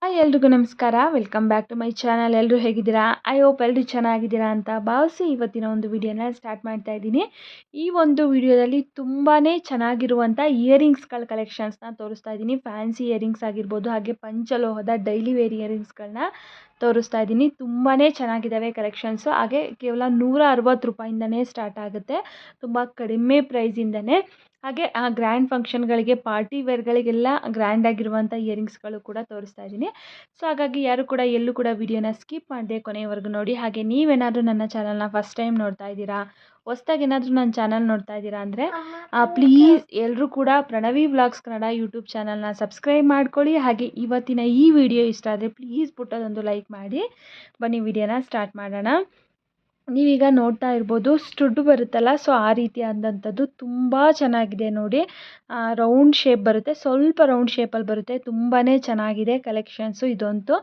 Hi ಎಲ್ರಿಗೂ ನಮಸ್ಕಾರ. Welcome back to my channel. ಎಲ್ಲರೂ ಹೇಗಿದ್ದೀರಾ? ಐ ಹೋಪ್ ಎಲ್ಲರೂ ಚೆನ್ನಾಗಿದ್ದೀರಾ ಅಂತ ಭಾವಿಸಿ ಇವತ್ತಿನ ಒಂದು ವಿಡಿಯೋನ ಸ್ಟಾರ್ಟ್ ಮಾಡ್ತಾ ಇದ್ದೀನಿ. ಈ ಒಂದು ವಿಡಿಯೋದಲ್ಲಿ ತುಂಬಾ ಚೆನ್ನಾಗಿರುವಂಥ ಇಯರಿಂಗ್ಸ್ಗಳ ಕಲೆಕ್ಷನ್ಸ್ನ ತೋರಿಸ್ತಾ ಇದ್ದೀನಿ. ಫ್ಯಾನ್ಸಿ ಇಯರಿಂಗ್ಸ್ ಆಗಿರ್ಬೋದು, ಹಾಗೆ ಪಂಚಲೋಹದ ಡೈಲಿ ವೇರ್ ಇಯರಿಂಗ್ಸ್ಗಳನ್ನ ತೋರಿಸ್ತಾ ಇದ್ದೀನಿ. ತುಂಬಾ ಚೆನ್ನಾಗಿದ್ದಾವೆ ಕಲೆಕ್ಷನ್ಸು. ಹಾಗೆ ಕೇವಲ 160 ರೂಪಾಯಿಂದನೇ ಸ್ಟಾರ್ಟ್ ಆಗುತ್ತೆ, ತುಂಬ ಕಡಿಮೆ ಪ್ರೈಸಿಂದನೇ. ಹಾಗೆ ಗ್ರ್ಯಾಂಡ್ ಫಂಕ್ಷನ್ಗಳಿಗೆ, ಪಾರ್ಟಿ ವೇರ್ಗಳಿಗೆಲ್ಲ ಗ್ರ್ಯಾಂಡ್ ಆಗಿರುವಂಥ ಇಯರಿಂಗ್ಸ್ಗಳು ಕೂಡ ತೋರಿಸ್ತಾ ಇದ್ದೀನಿ. ಸೊ ಹಾಗಾಗಿ ಯಾರು ಕೂಡ ಎಲ್ಲೂ ಕೂಡ ವಿಡಿಯೋನ ಸ್ಕಿಪ್ ಮಾಡದೆ ಕೊನೆಯವರೆಗೂ ನೋಡಿ. ಹಾಗೆ ನೀವೇನಾದರೂ ನನ್ನ ಚಾನಲ್ನ ಫಸ್ಟ್ ಟೈಮ್ ನೋಡ್ತಾ ಇದ್ದೀರಾ, ಹೊಸ್ದಾಗಿ ಏನಾದರೂ ನನ್ನ ಚಾನಲ್ ನೋಡ್ತಾ ಇದ್ದೀರಾ ಅಂದರೆ ಪ್ಲೀಸ್ ಎಲ್ಲರೂ ಕೂಡ ಪ್ರಣವಿ ವ್ಲಾಗ್ಸ್ ಕನ್ನಡ ಯೂಟ್ಯೂಬ್ ಚಾನಲ್ನ ಸಬ್ಸ್ಕ್ರೈಬ್ ಮಾಡ್ಕೊಳ್ಳಿ. ಹಾಗೆ ಇವತ್ತಿನ ಈ ವಿಡಿಯೋ ಇಷ್ಟ ಆದರೆ ಪ್ಲೀಸ್ ಪುಟ್ಟದೊಂದು ಲೈಕ್ ಮಾಡಿ. ಬನ್ನಿ ವಿಡಿಯೋನ ಸ್ಟಾರ್ಟ್ ಮಾಡೋಣ. ನೀವೀಗ ನೋಡ್ತಾ ಇರ್ಬೋದು, ಸ್ಟುಡ್ ಬರುತ್ತಲ್ಲ, ಸೊ ಆ ರೀತಿಯಾದಂಥದ್ದು ತುಂಬ ಚೆನ್ನಾಗಿದೆ ನೋಡಿ. ರೌಂಡ್ ಶೇಪ್ ಬರುತ್ತೆ, ಸ್ವಲ್ಪ ರೌಂಡ್ ಶೇಪಲ್ಲಿ ಬರುತ್ತೆ. ತುಂಬಾ ಚೆನ್ನಾಗಿದೆ ಕಲೆಕ್ಷನ್ಸು. ಇದಂತೂ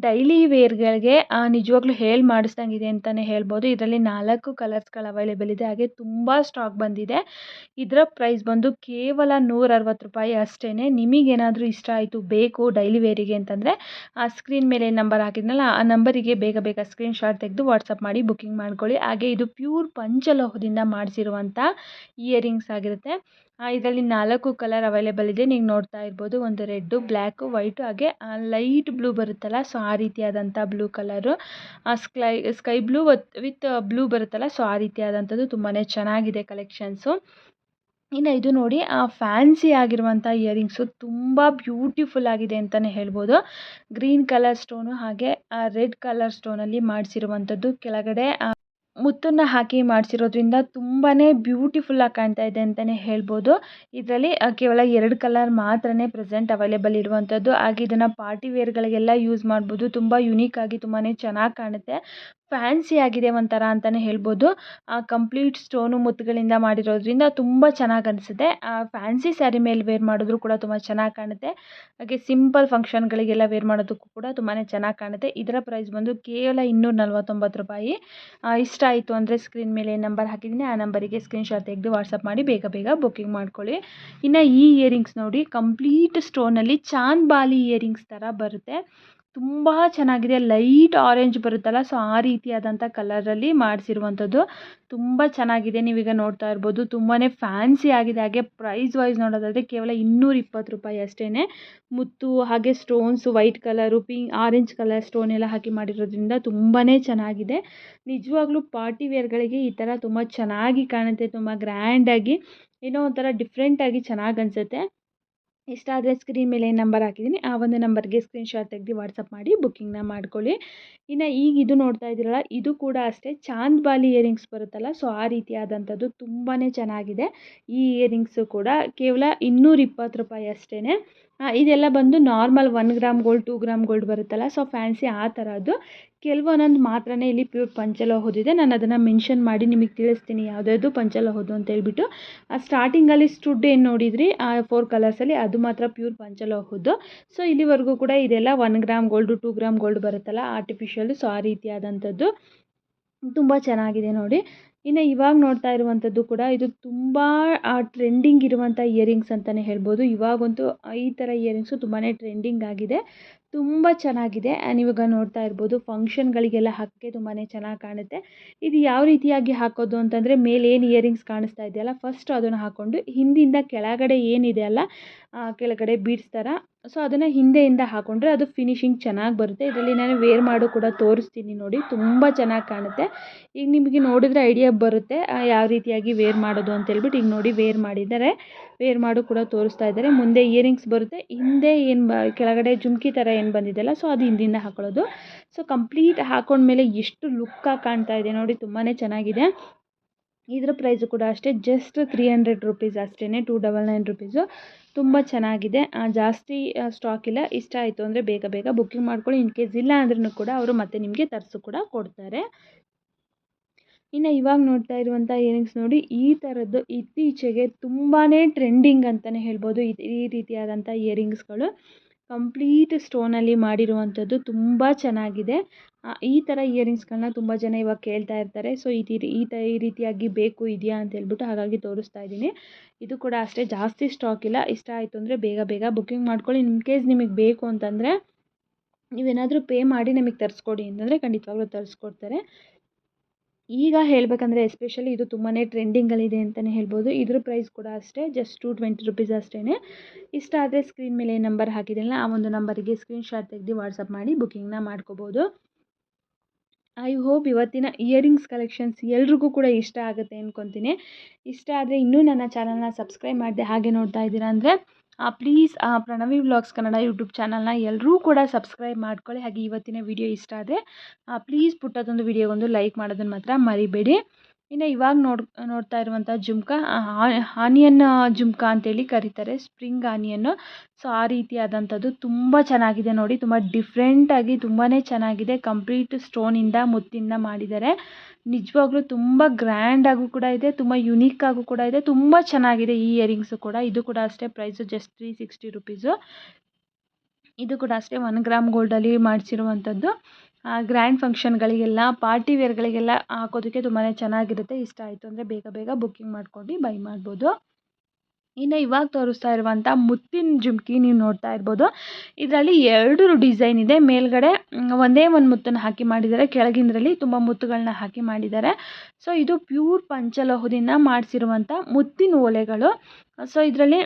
ಡೈಲಿ ವೇರ್ಗಳಿಗೆ ನಿಜವಾಗ್ಲೂ ಹೇಳಿ ಮಾಡಿಸ್ದಂಗಿದೆ ಅಂತಲೇ ಹೇಳ್ಬೋದು. ಇದರಲ್ಲಿ 4 ಕಲರ್ಸ್ಗಳು ಅವೈಲೇಬಲ್ ಇದೆ. ಹಾಗೆ ತುಂಬ ಸ್ಟಾಕ್ ಬಂದಿದೆ. ಇದರ ಪ್ರೈಸ್ ಬಂದು ಕೇವಲ 160 ರೂಪಾಯಿ ಅಷ್ಟೇ. ನಿಮಗೇನಾದರೂ ಇಷ್ಟ ಆಯಿತು, ಬೇಕು ಡೈಲಿ ವೇರಿಗೆ ಅಂತಂದರೆ ಆ ಸ್ಕ್ರೀನ್ ಮೇಲೆ ನಂಬರ್ ಹಾಕಿದ್ನಲ್ಲ, ಆ ನಂಬರಿಗೆ ಬೇಗ ಬೇಗ ಸ್ಕ್ರೀನ್ಶಾಟ್ ತೆಗೆದು ವಾಟ್ಸಪ್ ಮಾಡಿ ಬುಕ್ಕಿಂಗ್ ಮಾಡ್ಕೊಳ್ಳಿ. ಹಾಗೆ ಇದು ಪ್ಯೂರ್ ಪಂಚಲೋಹದಿಂದ ಮಾಡಿಸಿರುವಂಥ ಇಯರಿಂಗ್ಸ್ ಆಗಿರುತ್ತೆ. ಇದರಲ್ಲಿ 4 ಕಲರ್ ಅವೈಲೇಬಲ್ ಇದೆ. ನೀವು ನೋಡ್ತಾ ಇರ್ಬೋದು, ಒಂದು ರೆಡ್ಡು, ಬ್ಲ್ಯಾಕು, ವೈಟು, ಹಾಗೆ ಲೈಟ್ ಬ್ಲೂ ಬರುತ್ತಲ್ಲ, ಸೊ ಆ ರೀತಿಯಾದಂಥ blue colour, sky blue with blue ಬರುತ್ತಲ್ಲ, ಸೊ ಆ ರೀತಿಯಾದಂಥದ್ದು ತುಂಬಾ ಚೆನ್ನಾಗಿದೆ ಕಲೆಕ್ಷನ್ಸು. ಇನ್ನು ಇದು ನೋಡಿ, ಫ್ಯಾನ್ಸಿ ಆಗಿರುವಂಥ ಇಯರಿಂಗ್ಸು ತುಂಬ ಬ್ಯೂಟಿಫುಲ್ ಆಗಿದೆ ಅಂತಲೇ ಹೇಳ್ಬೋದು. ಗ್ರೀನ್ ಕಲರ್ ಸ್ಟೋನು ಹಾಗೆ ರೆಡ್ ಕಲರ್ ಸ್ಟೋನಲ್ಲಿ ಮಾಡಿಸಿರುವಂಥದ್ದು. ಕೆಳಗಡೆ ಮುತ್ತನ್ನು ಹಾಕಿ ಮಾಡಿಸಿರೋದ್ರಿಂದ ತುಂಬಾ ಬ್ಯೂಟಿಫುಲ್ಲಾಗಿ ಕಾಣ್ತಾ ಇದೆ ಅಂತಲೇ ಹೇಳ್ಬೋದು. ಇದರಲ್ಲಿ ಕೇವಲ 2 ಕಲರ್ ಮಾತ್ರನೇ ಪ್ರೆಸೆಂಟ್ ಅವೈಲೇಬಲ್ ಇರುವಂಥದ್ದು. ಹಾಗೆ ಇದನ್ನು ಪಾರ್ಟಿ ವೇರ್ಗಳಿಗೆಲ್ಲ ಯೂಸ್ ಮಾಡ್ಬೋದು. ತುಂಬ ಯುನೀಕಾಗಿ ತುಂಬಾ ಚೆನ್ನಾಗಿ ಕಾಣುತ್ತೆ. ಫ್ಯಾನ್ಸಿ ಆಗಿದೆ ಒಂಥರ ಅಂತಲೇ ಹೇಳ್ಬೋದು. ಕಂಪ್ಲೀಟ್ ಸ್ಟೋನು ಮುತ್ತುಗಳಿಂದ ಮಾಡಿರೋದ್ರಿಂದ ತುಂಬ ಚೆನ್ನಾಗಿ ಅನಿಸುತ್ತೆ. ಫ್ಯಾನ್ಸಿ ಸ್ಯಾರಿ ಮೇಲೆ ವೇರ್ ಮಾಡಿದ್ರು ಕೂಡ ತುಂಬ ಚೆನ್ನಾಗಿ ಕಾಣುತ್ತೆ. ಹಾಗೆ ಸಿಂಪಲ್ ಫಂಕ್ಷನ್ಗಳಿಗೆಲ್ಲ ವೇರ್ ಮಾಡೋದಕ್ಕೂ ಕೂಡ ತುಂಬಾ ಚೆನ್ನಾಗಿ ಕಾಣುತ್ತೆ. ಇದರ ಪ್ರೈಸ್ ಬಂದು ಕೇವಲ 249 ರೂಪಾಯಿ. ಇಷ್ಟ ಆಯಿತು ಅಂದರೆ ಸ್ಕ್ರೀನ್ ಮೇಲೆ ನಂಬರ್ ಹಾಕಿದ್ದೀನಿ, ಆ ನಂಬರಿಗೆ ಸ್ಕ್ರೀನ್ಶಾಟ್ ತೆಗೆದು ವಾಟ್ಸಪ್ ಮಾಡಿ ಬೇಗ ಬೇಗ ಬುಕ್ಕಿಂಗ್ ಮಾಡ್ಕೊಳ್ಳಿ. ಇನ್ನು ಈ ಇಯರಿಂಗ್ಸ್ ನೋಡಿ, ಕಂಪ್ಲೀಟ್ ಸ್ಟೋನಲ್ಲಿ ಚಾಂದ್ ಬಾಲಿ ಇಯರಿಂಗ್ಸ್ ಥರ ಬರುತ್ತೆ. ತುಂಬ ಚೆನ್ನಾಗಿದೆ. ಲೈಟ್ ಆರೆಂಜ್ ಬರುತ್ತಲ್ಲ, ಸೊ ಆ ರೀತಿಯಾದಂಥ ಕಲರಲ್ಲಿ ಮಾಡಿಸಿರುವಂಥದ್ದು. ತುಂಬ ಚೆನ್ನಾಗಿದೆ. ನೀವೀಗ ನೋಡ್ತಾ ಇರ್ಬೋದು, ತುಂಬಾ ಫ್ಯಾನ್ಸಿ ಆಗಿದೆ. ಹಾಗೆ ಪ್ರೈಸ್ ವೈಸ್ ನೋಡೋದಾದರೆ ಕೇವಲ 220 ರೂಪಾಯಿ ಅಷ್ಟೇ. ಮುತ್ತು ಹಾಗೆ stones, white colour, orange colour stone ಎಲ್ಲ ಹಾಕಿ ಮಾಡಿರೋದ್ರಿಂದ ತುಂಬಾ ಚೆನ್ನಾಗಿದೆ. ನಿಜವಾಗ್ಲೂ ಪಾರ್ಟಿ ವೇರ್ಗಳಿಗೆ ಈ ಥರ ತುಂಬ ಚೆನ್ನಾಗಿ ಕಾಣುತ್ತೆ. ತುಂಬ ಗ್ರ್ಯಾಂಡಾಗಿ, ಏನೋ ಒಂಥರ ಡಿಫ್ರೆಂಟಾಗಿ ಚೆನ್ನಾಗಿ ಅನಿಸುತ್ತೆ. ಇಷ್ಟ ಆದರೆ ಸ್ಕ್ರೀನ್ ಮೇಲೆ ನಂಬರ್ ಹಾಕಿದ್ದೀನಿ, ಆ ಒಂದು ನಂಬರ್ಗೆ ಸ್ಕ್ರೀನ್ಶಾಟ್ ತೆಗೆದು ವಾಟ್ಸಪ್ ಮಾಡಿ ಬುಕ್ಕಿಂಗ್ನ ಮಾಡ್ಕೊಳ್ಳಿ. ಇನ್ನು ಈಗ ಇದು ನೋಡ್ತಾ ಇದ್ದೀರಲ್ಲ, ಇದು ಕೂಡ ಅಷ್ಟೇ ಚಾಂದ್ ಬಾಲಿ ಇಯರಿಂಗ್ಸ್ ಬರುತ್ತಲ್ಲ, ಸೊ ಆ ರೀತಿಯಾದಂಥದ್ದು ತುಂಬಾ ಚೆನ್ನಾಗಿದೆ. ಈ ಇಯರಿಂಗ್ಸು ಕೂಡ ಕೇವಲ 220 ರೂಪಾಯಿ ಅಷ್ಟೇ. ಇದೆಲ್ಲ ಬಂದು normal 1 gram gold, 2 gram gold ಬರುತ್ತಲ್ಲ, ಸೊ ಫ್ಯಾನ್ಸಿ ಆ ಥರದ್ದು. ಕೆಲವೊಂದೊಂದು ಮಾತ್ರನೇ ಇಲ್ಲಿ ಪ್ಯೂರ್ ಪಂಚಲೋಹದಿದೆ. ನಾನು ಅದನ್ನು ಮೆನ್ಷನ್ ಮಾಡಿ ನಿಮಗೆ ತಿಳಿಸ್ತೀನಿ ಯಾವುದ್ಯಾವುದು ಪಂಚಲೋಹದ್ದು ಅಂತ ಹೇಳ್ಬಿಟ್ಟು. ಸ್ಟಾರ್ಟಿಂಗಲ್ಲಿ ಸ್ಟುಡ್ ಏನು ನೋಡಿದ್ರಿ 4 ಕಲರ್ಸಲ್ಲಿ, ಅದು ಮಾತ್ರ ಪ್ಯೂರ್ ಪಂಚಲೋಹದ್ದು. ಸೊ ಇಲ್ಲಿವರೆಗೂ ಕೂಡ ಇದೆಲ್ಲ 1 ಗ್ರಾಮ್ ಗೋಲ್ಡು, 2 ಗ್ರಾಮ್ ಗೋಲ್ಡ್ ಬರುತ್ತಲ್ಲ, ಆರ್ಟಿಫಿಷಿಯಲ್, ಸೊ ಆ ರೀತಿಯಾದಂಥದ್ದು ತುಂಬ ಚೆನ್ನಾಗಿದೆ ನೋಡಿ. ಇನ್ನು ಇವಾಗ ನೋಡ್ತಾ ಇರುವಂಥದ್ದು ಕೂಡ ಇದು ತುಂಬ ಟ್ರೆಂಡಿಂಗ್ ಇರುವಂಥ ಇಯರಿಂಗ್ಸ್ ಅಂತಲೇ ಹೇಳ್ಬೋದು. ಇವಾಗಂತೂ ಈ ಥರ ಇಯರಿಂಗ್ಸು ತುಂಬಾ ಟ್ರೆಂಡಿಂಗ್ ಆಗಿದೆ, ತುಂಬ ಚೆನ್ನಾಗಿದೆ. ನೀವಾಗ ನೋಡ್ತಾ ಇರ್ಬೋದು, ಫಂಕ್ಷನ್ಗಳಿಗೆಲ್ಲ ಹಾಕೋಕ್ಕೆ ತುಂಬಾ ಚೆನ್ನಾಗಿ ಕಾಣುತ್ತೆ. ಇದು ಯಾವ ರೀತಿಯಾಗಿ ಹಾಕೋದು ಅಂತಂದರೆ, ಮೇಲೆ ಏನು ಇಯರಿಂಗ್ಸ್ ಕಾಣಿಸ್ತಾ ಇದೆಯಲ್ಲ, ಫಸ್ಟ್ ಅದನ್ನು ಹಾಕ್ಕೊಂಡು ಹಿಂದಿಂದ ಕೆಳಗಡೆ ಏನಿದೆ ಅಲ್ಲ, ಕೆಳಗಡೆ ಬೀಡ್ಸ್ ಥರ, ಸೊ ಅದನ್ನು ಹಿಂದೆಯಿಂದ ಹಾಕ್ಕೊಂಡ್ರೆ ಅದು ಫಿನಿಶಿಂಗ್ ಚೆನ್ನಾಗಿ ಬರುತ್ತೆ. ಇದರಲ್ಲಿ ನಾನು ವೇರ್ ಮಾಡು ಕೂಡ ತೋರಿಸ್ತೀನಿ ನೋಡಿ, ತುಂಬ ಚೆನ್ನಾಗಿ ಕಾಣುತ್ತೆ. ಈಗ ನಿಮಗೆ ನೋಡಿದ್ರೆ ಐಡಿಯಾ ಬರುತ್ತೆ ಯಾವ ರೀತಿಯಾಗಿ ವೇರ್ ಮಾಡೋದು ಅಂತೇಳ್ಬಿಟ್ಟು. ಈಗ ನೋಡಿ ವೇರ್ ಮಾಡಿದ್ದಾರೆ, ವೇರ್ ಮಾಡು ಕೂಡ ತೋರಿಸ್ತಾ ಇದ್ದಾರೆ. ಮುಂದೆ ಇಯರಿಂಗ್ಸ್ ಬರುತ್ತೆ, ಹಿಂದೆ ಏನು ಕೆಳಗಡೆ ಜುಮ್ಕಿ ಥರ ಏನು ಬಂದಿದೆಯಲ್ಲ, ಸೊ ಅದು ಹಿಂದಿಂದ ಹಾಕೊಳ್ಳೋದು. ಸೊ ಕಂಪ್ಲೀಟ್ ಹಾಕೊಂಡ್ಮೇಲೆ ಎಷ್ಟು ಲುಕ್ಕಾಗಿ ಕಾಣ್ತಾ ಇದೆ ನೋಡಿ, ತುಂಬಾ ಚೆನ್ನಾಗಿದೆ. ಇದರ ಪ್ರೈಸು ಕೂಡ ಅಷ್ಟೇ, ಜಸ್ಟ್ 300 ರೂಪೀಸ್ ಅಷ್ಟೇ, 299 ರೂಪೀಸು. ತುಂಬ ಚೆನ್ನಾಗಿದೆ. ಜಾಸ್ತಿ ಸ್ಟಾಕ್ ಇಲ್ಲ. ಇಷ್ಟ ಆಯಿತು ಅಂದರೆ ಬೇಗ ಬೇಗ ಬುಕ್ಕಿಂಗ್ ಮಾಡ್ಕೊಳ್ಳಿ. ಇನ್ ಕೇಸ್ ಇಲ್ಲ ಅಂದ್ರೂ ಕೂಡ ಅವರು ಮತ್ತೆ ನಿಮಗೆ ತರಿಸು ಕೂಡ ಕೊಡ್ತಾರೆ. ಇನ್ನು ಇವಾಗ ನೋಡ್ತಾ ಇರುವಂಥ ಇಯರಿಂಗ್ಸ್ ನೋಡಿ, ಈ ಥರದ್ದು ಇತ್ತೀಚೆಗೆ ತುಂಬಾ ಟ್ರೆಂಡಿಂಗ್ ಅಂತಲೇ ಹೇಳ್ಬೋದು. ಈ ರೀತಿಯಾದಂಥ ಇಯರಿಂಗ್ಸ್ಗಳು ಕಂಪ್ಲೀಟ್ ಸ್ಟೋನಲ್ಲಿ ಮಾಡಿರುವಂಥದ್ದು ತುಂಬ ಚೆನ್ನಾಗಿದೆ. ಈ ಥರ ಇಯರಿಂಗ್ಸ್ಗಳನ್ನ ತುಂಬ ಜನ ಇವಾಗ ಕೇಳ್ತಾ ಇರ್ತಾರೆ. ಸೊ ಈ ರೀತಿಯಾಗಿ ಬೇಕು ಇದೆಯಾ ಅಂತ ಹೇಳ್ಬಿಟ್ಟು, ಹಾಗಾಗಿ ತೋರಿಸ್ತಾ ಇದ್ದೀನಿ. ಇದು ಕೂಡ ಅಷ್ಟೇ, ಜಾಸ್ತಿ ಸ್ಟಾಕ್ ಇಲ್ಲ. ಇಷ್ಟ ಆಯಿತು ಅಂದರೆ ಬೇಗ ಬೇಗ ಬುಕ್ಕಿಂಗ್ ಮಾಡ್ಕೊಳ್ಳಿ. ಇನ್ ಕೇಸ್ ನಿಮಗೆ ಬೇಕು ಅಂತಂದರೆ ನೀವೇನಾದರೂ ಪೇ ಮಾಡಿ ನಮಗೆ ತರಿಸ್ಕೊಡಿ ಅಂತಂದರೆ ಖಂಡಿತವಾಗ್ಲೂ ತರಿಸ್ಕೊಡ್ತಾರೆ. ಈಗ ಹೇಳಬೇಕಂದ್ರೆ ಎಸ್ಪೆಷಲಿ ಇದು ತುಂಬಾ ಟ್ರೆಂಡಿಂಗಲ್ಲಿದೆ ಅಂತಲೇ ಹೇಳ್ಬೋದು. ಇದ್ರ ಪ್ರೈಸ್ ಕೂಡ ಅಷ್ಟೇ ಜಸ್ಟ್ 220 ರುಪೀಸ್ ಅಷ್ಟೇ. ಇಷ್ಟ ಆದರೆ ಸ್ಕ್ರೀನ್ ಮೇಲೆ ನಂಬರ್ ಹಾಕಿದ್ದೀನಲ್ಲ ಆ ಒಂದು ನಂಬರಿಗೆ ಸ್ಕ್ರೀನ್ಶಾಟ್ ತೆಗೆದು ವಾಟ್ಸಪ್ ಮಾಡಿ ಬುಕ್ಕಿಂಗ್ನ ಮಾಡ್ಕೋಬೋದು. ಐ ಹೋಪ್ ಇವತ್ತಿನ ಇಯರಿಂಗ್ಸ್ ಕಲೆಕ್ಷನ್ಸ್ ಎಲ್ರಿಗೂ ಕೂಡ ಇಷ್ಟ ಆಗುತ್ತೆ ಅಂದ್ಕೊತೀನಿ. ಇಷ್ಟ ಆದರೆ ಇನ್ನೂ ನನ್ನ ಚಾನಲ್ನ ಸಬ್ಸ್ಕ್ರೈಬ್ ಮಾಡಿದೆ ಹಾಗೆ ನೋಡ್ತಾ ಇದ್ದೀರಾ ಅಂದರೆ please Pranavi vlogs Kannada YouTube ಚಾನಲ್ನ ಎಲ್ಲರೂ ಕೂಡ ಸಬ್ಸ್ಕ್ರೈಬ್ ಮಾಡ್ಕೊಳ್ಳಿ. ಹಾಗೆ ಇವತ್ತಿನ ವಿಡಿಯೋ ಇಷ್ಟ ಆದರೆ ಪ್ಲೀಸ್ ಪುಟ್ಟದೊಂದು ವಿಡಿಯೋಗೊಂದು ಲೈಕ್ ಮಾಡೋದನ್ನು ಮಾತ್ರ ಮರಿಬೇಡಿ. ಇನ್ನು ಇವಾಗ ನೋಡ್ತಾ ಇರುವಂಥ ಜುಮ್ಕಾ ಆನಿಯನ್ ಜುಮ್ಕಾ ಅಂತೇಳಿ ಕರೀತಾರೆ, ಸ್ಪ್ರಿಂಗ್ ಆನಿಯನ್ನು. ಸೊ ಆ ರೀತಿಯಾದಂಥದ್ದು ತುಂಬ ಚೆನ್ನಾಗಿದೆ ನೋಡಿ, ತುಂಬ ಡಿಫ್ರೆಂಟಾಗಿ ತುಂಬಾ ಚೆನ್ನಾಗಿದೆ. ಕಂಪ್ಲೀಟ್ ಸ್ಟೋನಿಂದ ಮುತ್ತಿಂದ ಮಾಡಿದ್ದಾರೆ. ನಿಜವಾಗ್ಲೂ ತುಂಬ ಗ್ರ್ಯಾಂಡಾಗೂ ಕೂಡ ಇದೆ, ತುಂಬ ಯುನೀಕಾಗೂ ಕೂಡ ಇದೆ, ತುಂಬ ಚೆನ್ನಾಗಿದೆ ಈ ಇಯರಿಂಗ್ಸು ಕೂಡ. ಇದು ಕೂಡ ಅಷ್ಟೇ ಪ್ರೈಸು ಜಸ್ಟ್ 360 ರುಪೀಸು. ಇದು ಕೂಡ ಅಷ್ಟೇ 1 ಗ್ರಾಮ್ ಗೋಲ್ಡಲ್ಲಿ ಮಾಡಿಸಿರುವಂಥದ್ದು. ಗ್ರ್ಯಾಂಡ್ ಫಂಕ್ಷನ್ಗಳಿಗೆಲ್ಲ ಪಾರ್ಟಿ ವೇರ್ಗಳಿಗೆಲ್ಲ ಹಾಕೋದಕ್ಕೆ ತುಂಬಾ ಚೆನ್ನಾಗಿರುತ್ತೆ. ಇಷ್ಟ ಆಯಿತು ಅಂದರೆ ಬೇಗ ಬೇಗ ಬುಕ್ಕಿಂಗ್ ಮಾಡ್ಕೊಂಡು ಬೈ ಮಾಡ್ಬೋದು. ಇನ್ನು ಇವಾಗ ತೋರಿಸ್ತಾ ಇರುವಂಥ ಮುತ್ತಿನ ಜುಮ್ಕಿ ನೀವು ನೋಡ್ತಾ ಇರ್ಬೋದು. ಇದರಲ್ಲಿ 2 ಡಿಸೈನ್ ಇದೆ. ಮೇಲ್ಗಡೆ ಒಂದೇ ಒಂದು ಮುತ್ತನ್ನು ಹಾಕಿ ಮಾಡಿದ್ದಾರೆ, ಕೆಳಗಿನದ್ರಲ್ಲಿ ತುಂಬ ಮುತ್ತುಗಳನ್ನ ಹಾಕಿ ಮಾಡಿದ್ದಾರೆ. ಸೊ ಇದು ಪ್ಯೂರ್ ಪಂಚಲೋಹದಿಂದ ಮಾಡಿಸಿರುವಂಥ ಮುತ್ತಿನ ಓಲೆಗಳು. ಸೊ ಇದರಲ್ಲಿ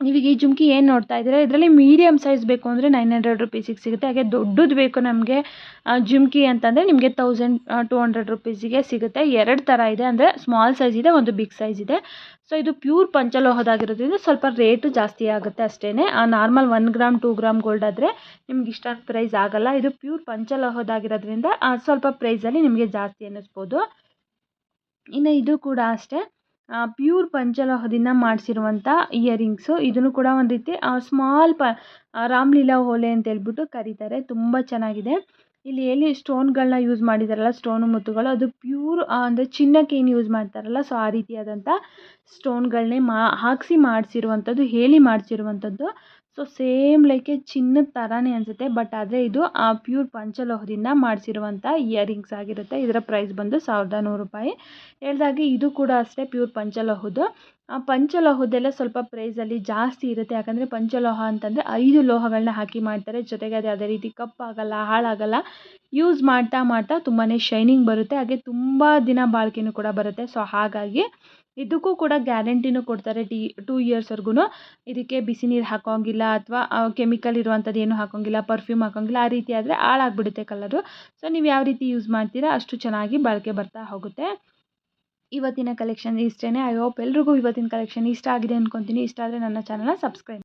ನೀವೀಗ ಈ ಜುಮ್ಕಿ ಏನು ನೋಡ್ತಾ ಇದ್ದೀರಾ, ಇದರಲ್ಲಿ ಮೀಡಿಯಮ್ ಸೈಜ್ ಬೇಕು ಅಂದರೆ 900 ರುಪೀಸಿಗೆ ಸಿಗುತ್ತೆ. ಹಾಗೆ ದೊಡ್ಡದು ಬೇಕು ನಮಗೆ ಜುಮ್ಕಿ ಅಂತಂದರೆ ನಿಮಗೆ 1200 ರುಪೀಸಿಗೆ ಸಿಗುತ್ತೆ. 2 ಥರ ಇದೆ, ಅಂದರೆ ಸ್ಮಾಲ್ ಸೈಜ್ ಇದೆ, ಒಂದು ಬಿಗ್ ಸೈಜ್ ಇದೆ. ಸೊ ಇದು ಪ್ಯೂರ್ ಪಂಚಲೋಹದಾಗಿರೋದ್ರಿಂದ ಸ್ವಲ್ಪ ರೇಟು ಜಾಸ್ತಿ ಆಗುತ್ತೆ ಅಷ್ಟೇ. ನಾರ್ಮಲ್ 1 ಗ್ರಾಮ್ 2 ಗ್ರಾಮ್ ಗೋಲ್ಡ್ ಆದರೆ ನಿಮ್ಗೆ ಇಷ್ಟೊಂದು ಪ್ರೈಸ್ ಆಗೋಲ್ಲ. ಇದು ಪ್ಯೂರ್ ಪಂಚಲೋಹದಾಗಿರೋದ್ರಿಂದ ಸ್ವಲ್ಪ ಪ್ರೈಸಲ್ಲಿ ನಿಮಗೆ ಜಾಸ್ತಿ ಅನ್ನಿಸ್ಬೋದು. ಇನ್ನು ಇದು ಕೂಡ ಅಷ್ಟೇ ಪ್ಯೂರ್ ಪಂಚಲೋಹದಿಂದ ಮಾಡಿಸಿರುವಂಥ ಇಯರಿಂಗ್ಸು. ಇದನ್ನು ಕೂಡ ಒಂದು ರೀತಿ ಸ್ಮಾಲ್ ರಾಮ್ಲೀಲಾ ಓಲೆ ಅಂತ ಹೇಳ್ಬಿಟ್ಟು ಕರೀತಾರೆ. ತುಂಬ ಚೆನ್ನಾಗಿದೆ. ಇಲ್ಲಿ ಎಲ್ಲಿ ಸ್ಟೋನ್ಗಳನ್ನ ಯೂಸ್ ಮಾಡಿದಾರಲ್ಲ, ಸ್ಟೋನು ಮುತ್ತುಗಳು, ಅದು ಪ್ಯೂರ್ ಅಂದರೆ ಚಿನ್ನಕ್ಕೆ ಏನು ಯೂಸ್ ಮಾಡ್ತಾರಲ್ಲ, ಸೊ ಆ ರೀತಿಯಾದಂಥ ಸ್ಟೋನ್ಗಳನ್ನೇ ಹಾಕಿಸಿ ಮಾಡಿಸಿರುವಂಥದ್ದು, ಹೇಳಿ ಮಾಡಿಸಿರುವಂಥದ್ದು. ಸೊ ಸೇಮ್ ಲೈಕೆ ಚಿನ್ನದ ಥರನೇ ಅನಿಸುತ್ತೆ, ಬಟ್ ಆದರೆ ಇದು ಪ್ಯೂರ್ ಪಂಚಲೋಹದಿಂದ ಮಾಡಿಸಿರುವಂಥ ಇಯರಿಂಗ್ಸ್ ಆಗಿರುತ್ತೆ. ಇದರ ಪ್ರೈಸ್ ಬಂದು 1100 ರೂಪಾಯಿ. ಹೇಳ್ದಾಗೆ ಇದು ಕೂಡ ಅಷ್ಟೇ ಪ್ಯೂರ್ ಪಂಚಲೋಹದ್ದು. ಪಂಚಲೋಹದ್ದೆಲ್ಲ ಸ್ವಲ್ಪ ಪ್ರೈಸಲ್ಲಿ ಜಾಸ್ತಿ ಇರುತ್ತೆ. ಯಾಕಂದರೆ ಪಂಚಲೋಹ ಅಂತಂದರೆ 5 ಲೋಹಗಳನ್ನ ಹಾಕಿ ಮಾಡ್ತಾರೆ. ಜೊತೆಗೆ ಅದು ಯಾವುದೇ ರೀತಿ ಕಪ್ಪಾಗಲ್ಲ, ಹಾಳಾಗಲ್ಲ. ಯೂಸ್ ಮಾಡ್ತಾ ತುಂಬಾ ಶೈನಿಂಗ್ ಬರುತ್ತೆ. ಹಾಗೆ ತುಂಬ ದಿನ ಬಾಳಿಕೆನೂ ಕೂಡ ಬರುತ್ತೆ. ಸೊ ಹಾಗಾಗಿ ಇದಕ್ಕೂ ಕೂಡ ಗ್ಯಾರಂಟಿನೂ ಕೊಡ್ತಾರೆ 2 ಇಯರ್ಸ್ವರೆಗೂ. ಇದಕ್ಕೆ ಬಿಸಿ ನೀರು ಹಾಕೋಂಗಿಲ್ಲ ಅಥವಾ ಕೆಮಿಕಲ್ ಇರುವಂಥದ್ದು ಏನು ಹಾಕೋಂಗಿಲ್ಲ, ಪರ್ಫ್ಯೂಮ್ ಹಾಕೋಂಗಿಲ್ಲ. ಆ ರೀತಿ ಆದರೆ ಹಾಳಾಗ್ಬಿಡುತ್ತೆ ಕಲರು. ಸೊ ನೀವು ಯಾವ ರೀತಿ ಯೂಸ್ ಮಾಡ್ತೀರಾ ಅಷ್ಟು ಚೆನ್ನಾಗಿ ಬಾಳಿಕೆ ಬರ್ತಾ ಹೋಗುತ್ತೆ. ಇವತ್ತಿನ ಕಲೆಕ್ಷನ್ ಇಷ್ಟೇ. ಐ ಹೋಪ್ ಎಲ್ರಿಗೂ ಇವತ್ತಿನ ಕಲೆಕ್ಷನ್ ಇಷ್ಟ ಆಗಿದೆ ಅಂದ್ಕೊತೀನಿ. ಇಷ್ಟ ಆದರೆ ನನ್ನ ಚಾನಲ್ನ ಸಬ್ಸ್ಕ್ರೈಬ್